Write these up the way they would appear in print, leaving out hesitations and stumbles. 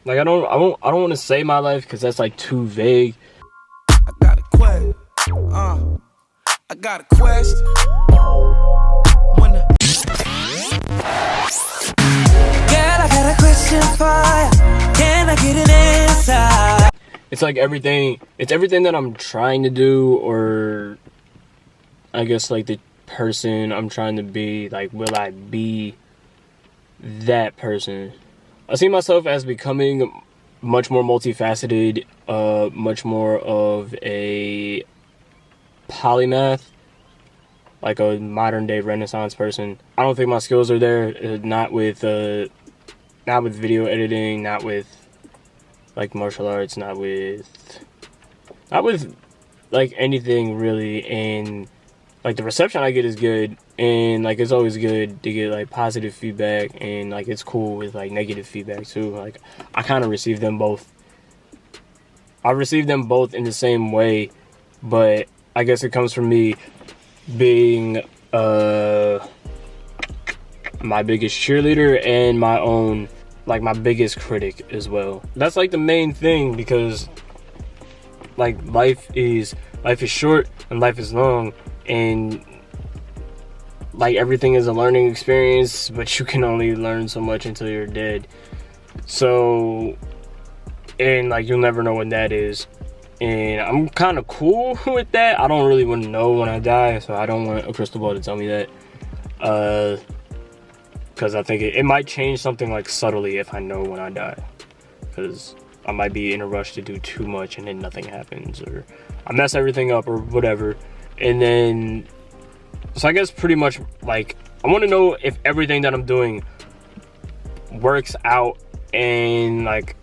Like, I don't want to say my life because that's like too vague. I got a question. I got a question. Girl, I got a question for you. Can I get an answer? It's like everything. It's everything that I'm trying to do, or I guess like the person I'm trying to be. Like, will I be that person? I see myself as becoming much more multifaceted, much more of a polymath, like a modern day Renaissance person. I don't think my skills are there, not with video editing, not with like martial arts, not with like anything really. And like the reception I get is good, and like it's always good to get like positive feedback, and like it's cool with like negative feedback too. Like I kind of receive them both. I receive them both in the same way, but I guess it comes from me being my biggest cheerleader and my own, like, my biggest critic as well. That's like the main thing, because like life is short and life is long, and like everything is a learning experience, but you can only learn so much until you're dead. So, and like you'll never know when that is. And I'm kind of cool with that. I don't really want to know when I die, so I don't want a crystal ball to tell me that. Because I think it might change something like subtly if I know when I die. Because I might be in a rush to do too much and then nothing happens, or I mess everything up or whatever. And then, so I guess pretty much like, I want to know if everything that I'm doing works out, and like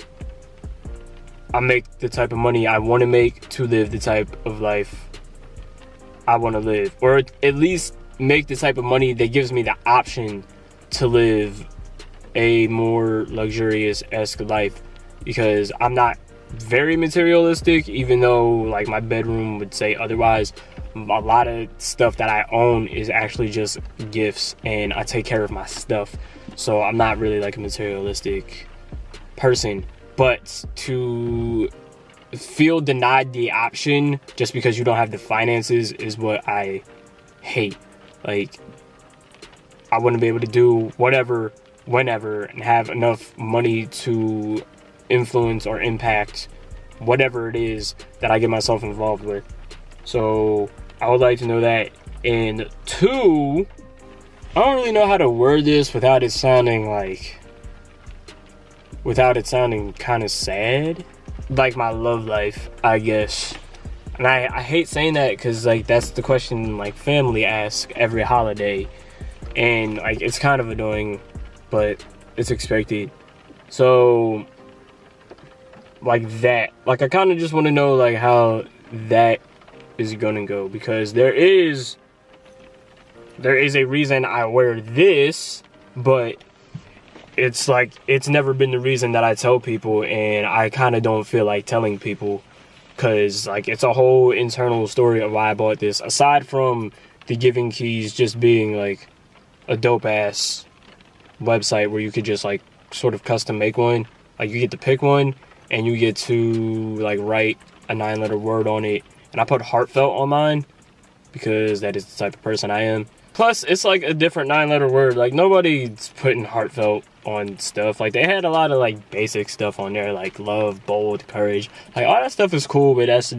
I make the type of money I want to make to live the type of life I want to live, or at least make the type of money that gives me the option to live a more luxurious-esque life. Because I'm not very materialistic, even though like my bedroom would say otherwise. A lot of stuff that I own is actually just gifts, and I take care of my stuff, so I'm not really like a materialistic person. But to feel denied the option just because you don't have the finances is what I hate. Like, I wouldn't be able to do whatever, whenever, and have enough money to influence or impact whatever it is that I get myself involved with. So I would like to know that. And two, I don't really know how to word this without it sounding kind of sad. Like my love life, I guess. And I hate saying that because like that's the question like family ask every holiday, and like it's kind of annoying, but it's expected. So like that, like I kind of just want to know like how that is gonna go, because there is a reason I wear this, but it's like it's never been the reason that I tell people, and I kind of don't feel like telling people, because like it's a whole internal story of why I bought this, aside from the Giving Keys just being like a dope ass website where you could just like sort of custom make one. Like you get to pick one and you get to like write a 9-letter word on it, and I put heartfelt on mine because that is the type of person I am. Plus it's like a different 9-letter word. Like nobody's putting heartfelt on stuff. Like they had a lot of like basic stuff on there, like love, bold, courage. Like all that stuff is cool, but that's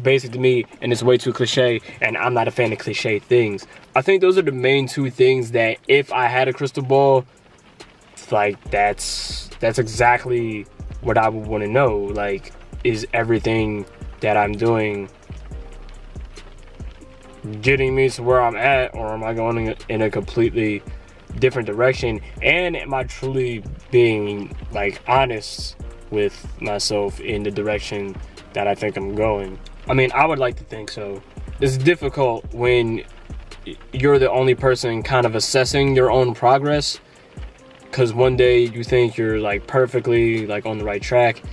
basic to me, and it's way too cliche, and I'm not a fan of cliche things. I think those are the main two things that if I had a crystal ball, like that's exactly what I would want to know. Like, is everything that I'm doing getting me to where I'm at, or am I going in a completely different direction? And am I truly being like honest with myself in the direction that I think I'm going? I mean, I would like to think so. It's difficult when you're the only person kind of assessing your own progress, because one day you think you're like perfectly like on the right track,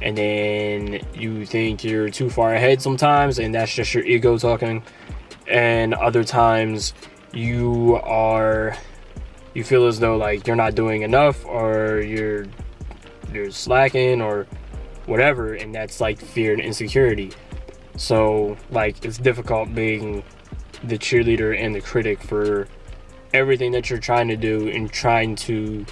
and then you think you're too far ahead sometimes, and that's just your ego talking. And other times you feel as though like you're not doing enough, or you're you're slacking or whatever, and that's like fear and insecurity. So like it's difficult being the cheerleader and the critic for everything that you're trying to do and trying to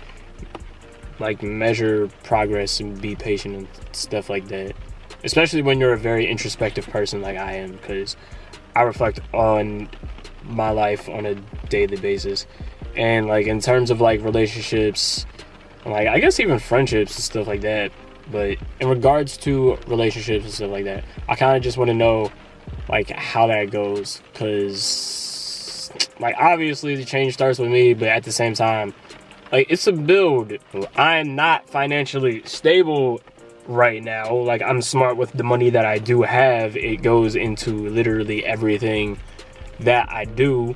like measure progress and be patient and stuff like that, especially when you're a very introspective person like I am, because I reflect on my life on a daily basis. And like in terms of like relationships, like I guess even friendships and stuff like that, but in regards to relationships and stuff like that, I kind of just want to know like how that goes, because like obviously the change starts with me, but at the same time, like it's a build. I'm not financially stable right now. Like I'm smart with the money that I do have. It goes into literally everything that I do.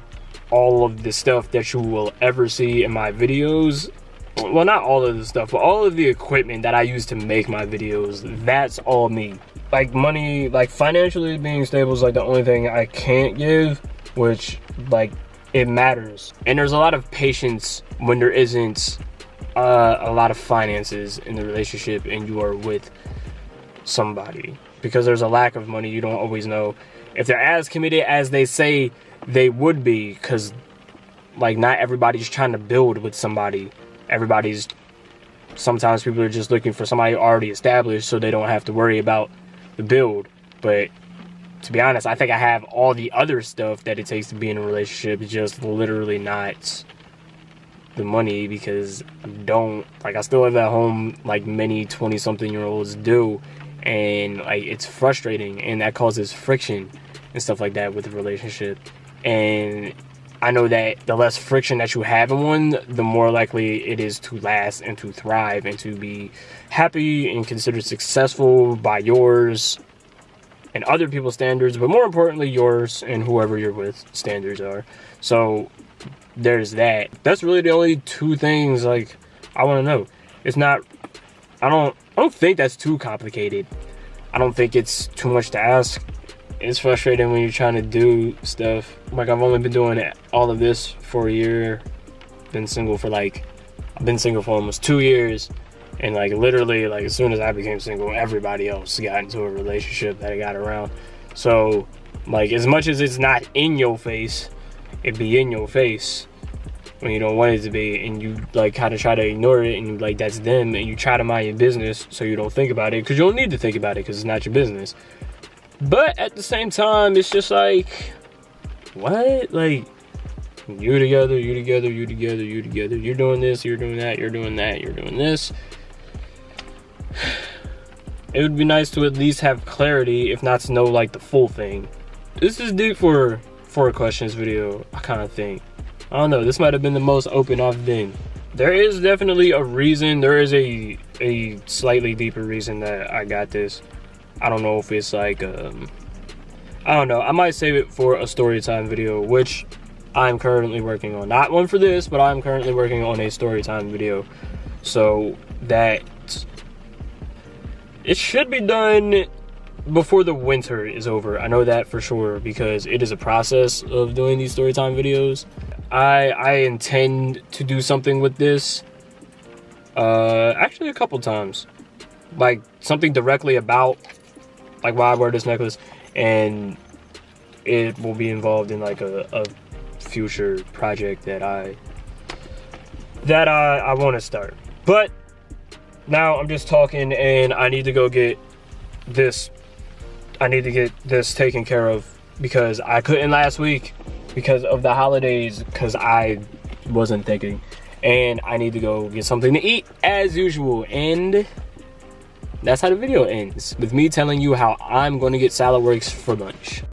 All of the stuff that you will ever see in my videos, well, not all of the stuff, but all of the equipment that I use to make my videos, that's all me. Like money, like financially being stable is like the only thing I can't give, which like it matters. And there's a lot of patience when there isn't a lot of finances in the relationship and you are with somebody, because there's a lack of money. You don't always know if they're as committed as they say they would be, because like not everybody's trying to build with somebody. Sometimes people are just looking for somebody already established so they don't have to worry about the build. But to be honest, I think I have all the other stuff that it takes to be in a relationship. It's just literally not the money, because I still live at home like many 20-something-year-olds do, and like it's frustrating, and that causes friction and stuff like that with the relationship. And I know that the less friction that you have in one, the more likely it is to last and to thrive and to be happy and considered successful by yours and other people's standards, but more importantly yours and whoever you're with standards are. So there's that. That's really the only two things like I want to know. It's not, I don't think that's too complicated. I don't think it's too much to ask. It's frustrating when you're trying to do stuff. Like I've only been doing all of this for a year. I've been single for almost 2 years. And like literally, like as soon as I became single, everybody else got into a relationship that I got around. So like as much as it's not in your face, it be in your face when you don't want it to be, and you like kind of try to ignore it, and you like that's them, and you try to mind your business so you don't think about it, because you don't need to think about it because it's not your business. But at the same time, it's just like, what? Like, you together, you together, you together, you together. You're doing this, you're doing that, you're doing that, you're doing this. It would be nice to at least have clarity, if not to know, like, the full thing. This is deep for a questions video, I kind of think. I don't know, this might have been the most open I've been. There is definitely a reason. There is a slightly deeper reason that I got this. I don't know if it's like, I don't know. I might save it for a story time video, which I'm currently working on. Not one for this, but I'm currently working on a story time video. So that it should be done before the winter is over. I know that for sure, because it is a process of doing these story time videos. I intend to do something with this. Actually a couple times. Like something directly about like why I wear this necklace, and it will be involved in like a future project that I want to start. But now I'm just talking, and I need to go get this. I need to get this taken care of, because I couldn't last week because of the holidays, because I wasn't thinking, and I need to go get something to eat as usual. And that's how the video ends, with me telling you how I'm going to get Saladworks for lunch.